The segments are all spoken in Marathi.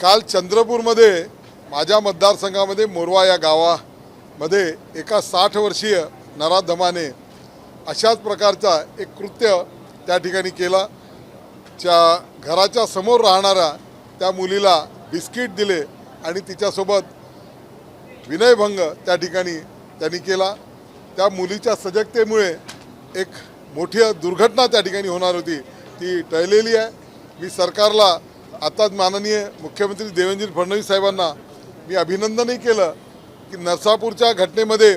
काल चंद्रपूरमध्ये माझ्या मतदारसंघामध्ये मोरवा या गावामध्ये एका 60 वर्षीय नराधमाने अशाच प्रकारचा एक कृत्य त्या ठिकाणी केला। घराच्या समोर राहणाऱ्या त्या मुलीला बिस्किट दिले आणि तिच्यासोबत विनयभंग त्या ठिकाणी त्यांनी केला। त्या मुलीच्या सजगतेमुळे एक मोठी दुर्घटना त्या ठिकाणी होणार होती, ती टळलेली आहे। मी सरकारला आताच माननीय मुख्यमंत्री देवेंद्र फडणवीस साहेबांना मी अभिनंदनही केलं की नरसापूरच्या घटनेमध्ये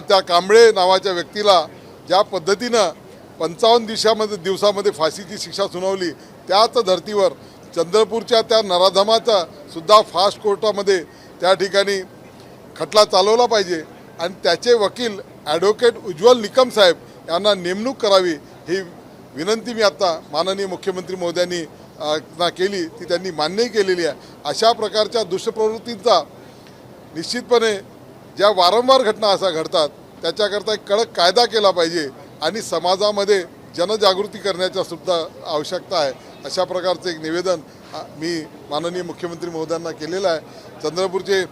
त्या कांबळे नावाच्या व्यक्तीला ज्या पद्धतीनं 55 दिवसामध्ये फाशीची शिक्षा सुनावली, त्याच धर्तीवर चंद्रपूरच्या त्या नराधमाचा सुद्धा फास्ट कोर्टामध्ये त्या ठिकाणी खटला चालवला पाहिजे आणि त्याचे वकील ॲडव्होकेट उज्ज्वल निकम साहेब यांना नेमणूक करावी, ही विनंती मी आता माननीय मुख्यमंत्री महोदयांनी केली, ती त्यांनी मान्यही केलेली आहे। अशा प्रकारच्या दुष्प्रवृत्तींचा निश्चितपणे ज्या वारंवार घटना अशा घडतात त्याच्याकरता एक कडक कायदा केला पाहिजे आणि समाजामध्ये जनजागृती करण्याचा सुद्धा आवश्यकता आहे। अशा प्रकारचे एक निवेदन मी माननीय मुख्यमंत्री महोदयांना केलेलं आहे। चंद्रपूरचे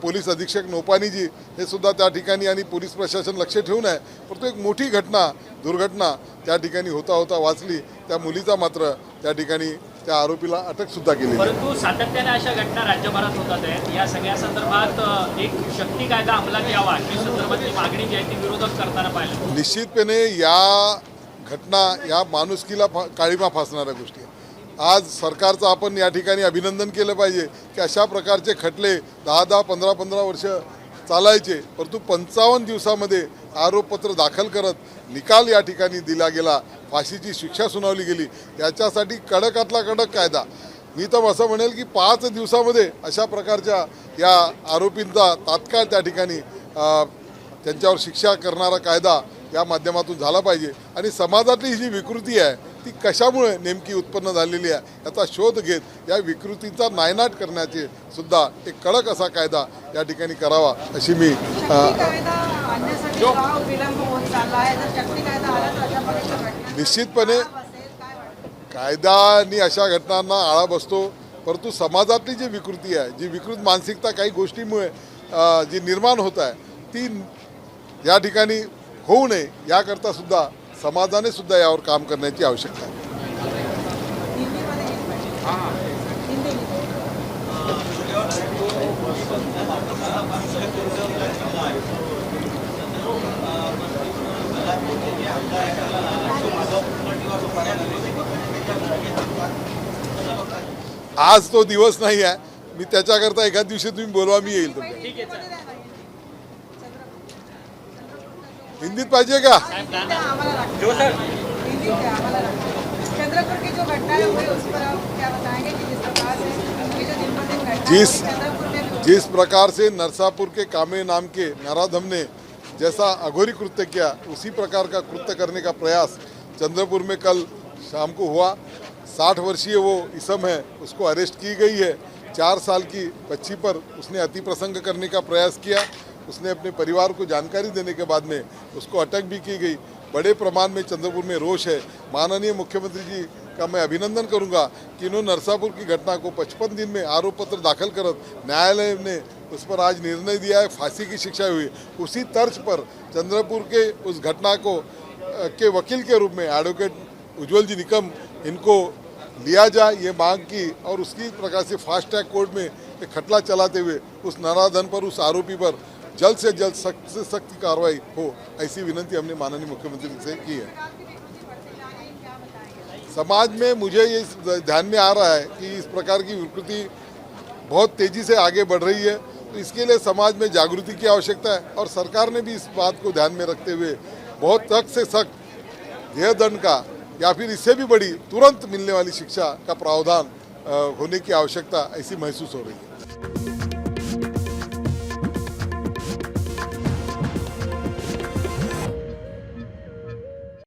पोलीस अधीक्षक नोपानीजी हे सुद्धा त्या ठिकाणी आणि पोलीस प्रशासन लक्ष ठेवून आहे, परंतु एक मोठी दुर्घटना त्या ठिकाणी होता वाचली। त्या मुलीचा मात्र त्या ठिकाणी त्या आरोपीला अटकसुद्धा केली। परंतु सातत्याने अशा घटना राज्यभरात होतात आहेत। या सगळ्या संदर्भात एक शक्ती कायदा अंमलात यावा ही संदर्भातली मागणी जी आहे ती विरोधक करताना पाहिलं। निश्चितपणे या घटना या माणुसकीला काळीमा फासणाऱ्या गोष्टी आहेत। आज सरकारचं आपण या ठिकाणी अभिनंदन केलं पाहिजे की अशा प्रकारचे खटले 10-10, 15-15 वर्ष चालायचे, परंतु 55 दिवसामध्ये आरोपपत्र दाखल करत निकाल या ठिकाणी दिला गेला, फाशीची शिक्षा सुनावली गेली। याच्यासाठी कडकातला कडक कायदा, मी तर असं म्हणेल की 5 दिवसामध्ये अशा प्रकारच्या या आरोपींचा तात्काळ त्या ठिकाणी त्यांच्यावर शिक्षा करणारा कायदा या माध्यमातून झाला पाहिजे आणि समाजातली ही जी विकृती आहे ती कशामुळे नेमकी उत्पन्न झालेली आहे याचा शोध घेत या विकृतीचा नायनाट करण्याचे सुद्धा एक कडक असा कायदा या ठिकाणी करावा अशी मी निश्चितपणे कायद्याने अशा घटनांना आळा बसतो, परंतु समाजातली जी विकृती आहे, जी विकृत मानसिकता काही गोष्टीमुळे जी निर्माण होत आहे ती या ठिकाणी होऊ नये याकरता सुद्धा समाजाने सुद्धा यावर काम करण्याची आवश्यकता आहे। आज तो दिवस नाही आहे, मी त्याच्याकरता एखाद दिवशी तुम्ही बोलवा, मी येईल। तुम्ही हिंदीत पाहिजे का? जिस प्रकार से नरसापुर के कामे नाम के नराधम ने जैसा अघोरी कृत्य किया, उसी प्रकार का कृत्य करने का प्रयास चंद्रपुर में कल शाम को हुआ। 60 वर्षीय वो इसम है, उसको अरेस्ट की गई है। 4 साल की बच्ची पर उसने अति प्रसंग करने का प्रयास किया। उसने अपने परिवार को जानकारी देने के बाद में उसको अटक भी की गई। बड़े प्रमाण में चंद्रपुर में रोष है। माननीय मुख्यमंत्री जी का मैं अभिनंदन करूंगा कि इन्होंने नरसापुर की घटना को 55 दिन में आरोप पत्र दाखल कर न्यायालय ने उस पर आज निर्णय दिया है, फांसी की शिक्षा हुई। उसी तर्ज पर चंद्रपुर के उस घटना को के वकील के रूप में एडवोकेट उज्ज्वल जी निकम इनको लिया जाए, ये मांग की और उसकी प्रकार से फास्ट ट्रैक कोर्ट में एक खटला चलाते हुए उस नराधन पर, उस आरोपी पर जल्द से जल्द सख्त से सख्त कार्रवाई हो, ऐसी विनंती हमने माननीय मुख्यमंत्री से की है। समाज में मुझे ये ध्यान में आ रहा है कि इस प्रकार की विकृति बहुत तेज़ी से आगे बढ़ रही है, तो इसके लिए समाज में जागृति की आवश्यकता है और सरकार ने भी इस बात को ध्यान में रखते हुए बहुत सख्त से सख्त देह दंड का या फिर इससे भी बड़ी तुरंत मिलने वाली शिक्षा का प्रावधान होने की आवश्यकता ऐसी महसूस हो रही है।